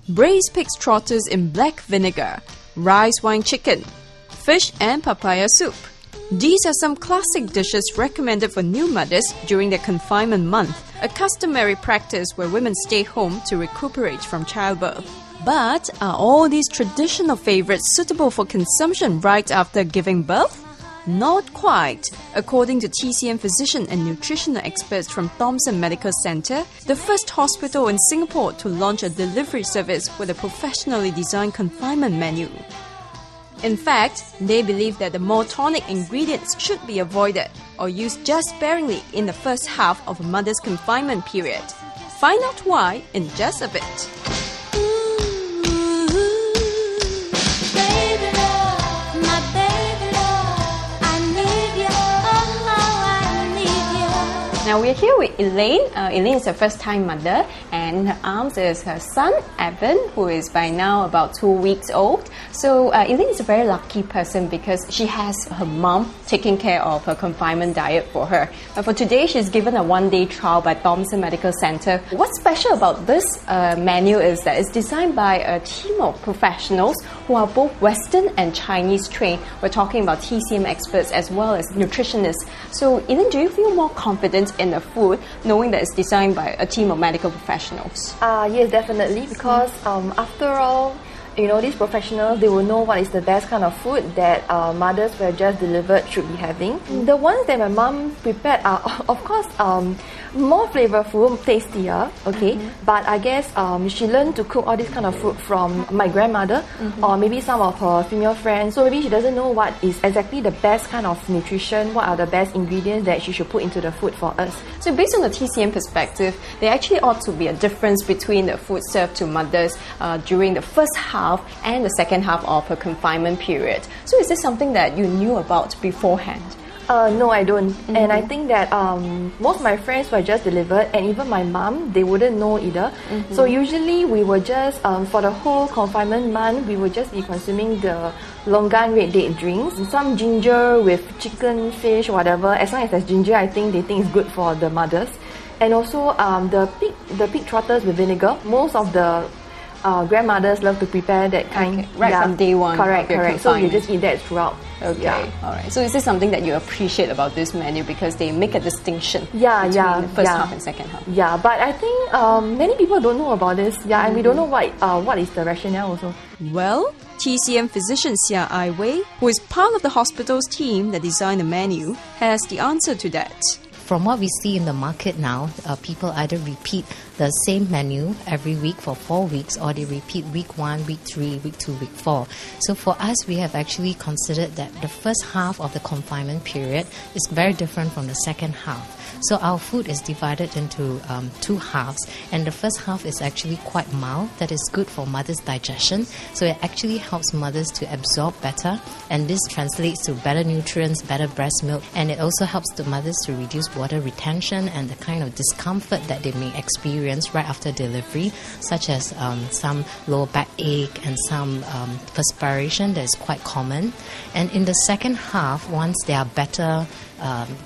braised pig's trotters in black vinegar, rice wine chicken, fish and papaya soup. These are some classic dishes recommended for new mothers during their confinement month, a customary practice where women stay home to recuperate from childbirth. But are all these traditional favorites suitable for consumption right after giving birth? Not quite. According to TCM physician and nutritional experts from Thomson Medical Centre, the first hospital in Singapore to launch a delivery service with a professionally designed confinement menu. In fact, they believe that the more tonic ingredients should be avoided or used just sparingly in the first half of a mother's confinement period. Find out why in just a bit. Now we're here with Elaine. Elaine is a first-time mother, and in her arms is her son, Evan, who is by now about 2 weeks old. So Elaine is a very lucky person because she has her mom taking care of her confinement diet for her. But for today, she's given a one-day trial by Thomson Medical Centre. What's special about this menu is that it's designed by a team of professionals who are both Western and Chinese trained. We're talking about TCM experts as well as nutritionists. So Elaine, do you feel more confident in the food, knowing that it's designed by a team of medical professionals? Yes, definitely, because after all, these professionals, they will know what is the best kind of food that mothers who have just delivered should be having. The ones that my mom prepared are, of course, more flavorful, tastier, okay? But I guess she learned to cook all this kind of food from my grandmother or maybe some of her female friends. So maybe she doesn't know what is exactly the best kind of nutrition, what are the best ingredients that she should put into the food for us. So based on the TCM perspective, there actually ought to be a difference between the food served to mothers during the first half and the second half of her confinement period. So is this something that you knew about beforehand? No, I don't. And I think that most of my friends who are just delivered, and even my mom, they wouldn't know either. So usually we will just, for the whole confinement month, we will just be consuming the longan red date drinks, some ginger with chicken, fish, whatever. As long as there's ginger, I think they think it's good for the mothers. And also the pig trotters with vinegar. Most of the grandmothers love to prepare that kind. Right from day one. Correct. So you just eat that throughout. Okay, alright. So is this something that you appreciate about this menu because they make a distinction between the first half and second half? Yeah, but I think many people don't know about this. Yeah, and we don't know what is the rationale also. Well, TCM physician Xia Ai Wei, who is part of the hospital's team that designed the menu, has the answer to that. From what we see in the market now, people either repeat the same menu every week for 4 weeks, or they repeat week 1, week 3, week 2, week 4. So for us, we have actually considered that the first half of the confinement period is very different from the second half. So our food is divided into 2 halves, and the first half is actually quite mild. That is good for mother's digestion. So it actually helps mothers to absorb better, and this translates to better nutrients, better breast milk, and it also helps the mothers to reduce water retention and the kind of discomfort that they may experience right after delivery, such as some lower back ache and some perspiration that is quite common. And in the second half, once they are better,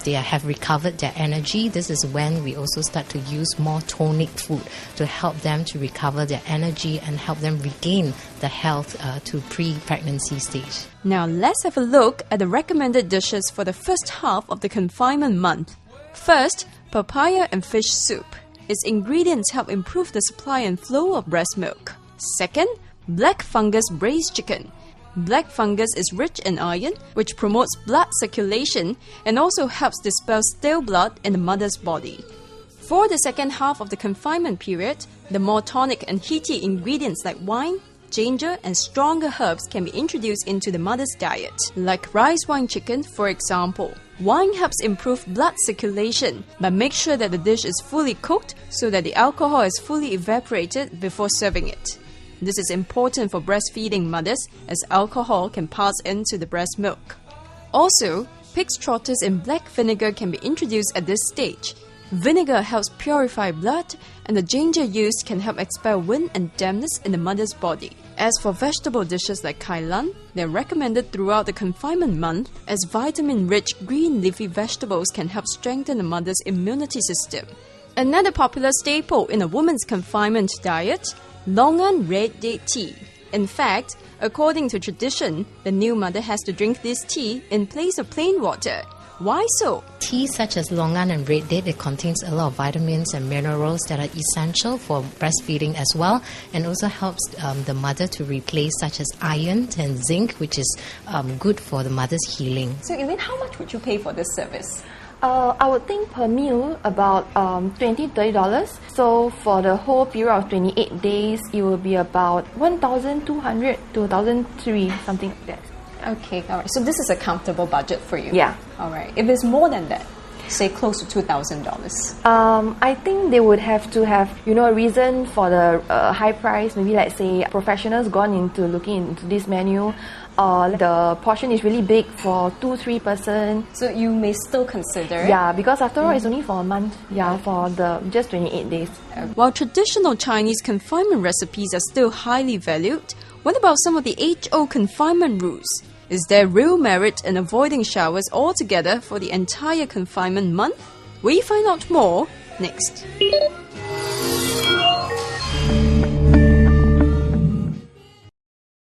they have recovered their energy, this is when we also start to use more tonic food to help them to recover their energy and help them regain the health to pre-pregnancy stage. Now let's have a look at the recommended dishes for the first half of the confinement month. First, papaya and fish soup. Its ingredients help improve the supply and flow of breast milk. Second, black fungus braised chicken. Black fungus is rich in iron, which promotes blood circulation and also helps dispel stale blood in the mother's body. For the second half of the confinement period, the more tonic and heaty ingredients like wine, ginger and stronger herbs can be introduced into the mother's diet, like rice wine chicken, for example. Wine helps improve blood circulation, but make sure that the dish is fully cooked so that the alcohol is fully evaporated before serving it. This is important for breastfeeding mothers as alcohol can pass into the breast milk. Also, pig's trotters in black vinegar can be introduced at this stage. Vinegar helps purify blood, and the ginger used can help expel wind and dampness in the mother's body. As for vegetable dishes like kailan, they're recommended throughout the confinement month as vitamin-rich green leafy vegetables can help strengthen the mother's immunity system. Another popular staple in a woman's confinement diet, Longan red date tea. In fact, according to tradition, the new mother has to drink this tea in place of plain water. Why so? Tea such as longan and red date, it contains a lot of vitamins and minerals that are essential for breastfeeding as well, and also helps the mother to replace such as iron and zinc, which is good for the mother's healing. So Elaine, how much would you pay for this service? I would think per meal about $20-$30. So for the whole period of 28 days, it will be about $1,200 to $1,300, something like that. Okay, all right. So this is a comfortable budget for you? Yeah. All right. If it's more than that, say close to $2,000. I think they would have to have, a reason for the high price. Maybe let's say professionals gone into looking into this menu, or the portion is really big for 2-3 person. So you may still consider. Yeah, because after all, it's only for a month. Yeah, for the just 28 days. While traditional Chinese confinement recipes are still highly valued, what about some of the age-old confinement rules? Is there real merit in avoiding showers altogether for the entire confinement month? We find out more next.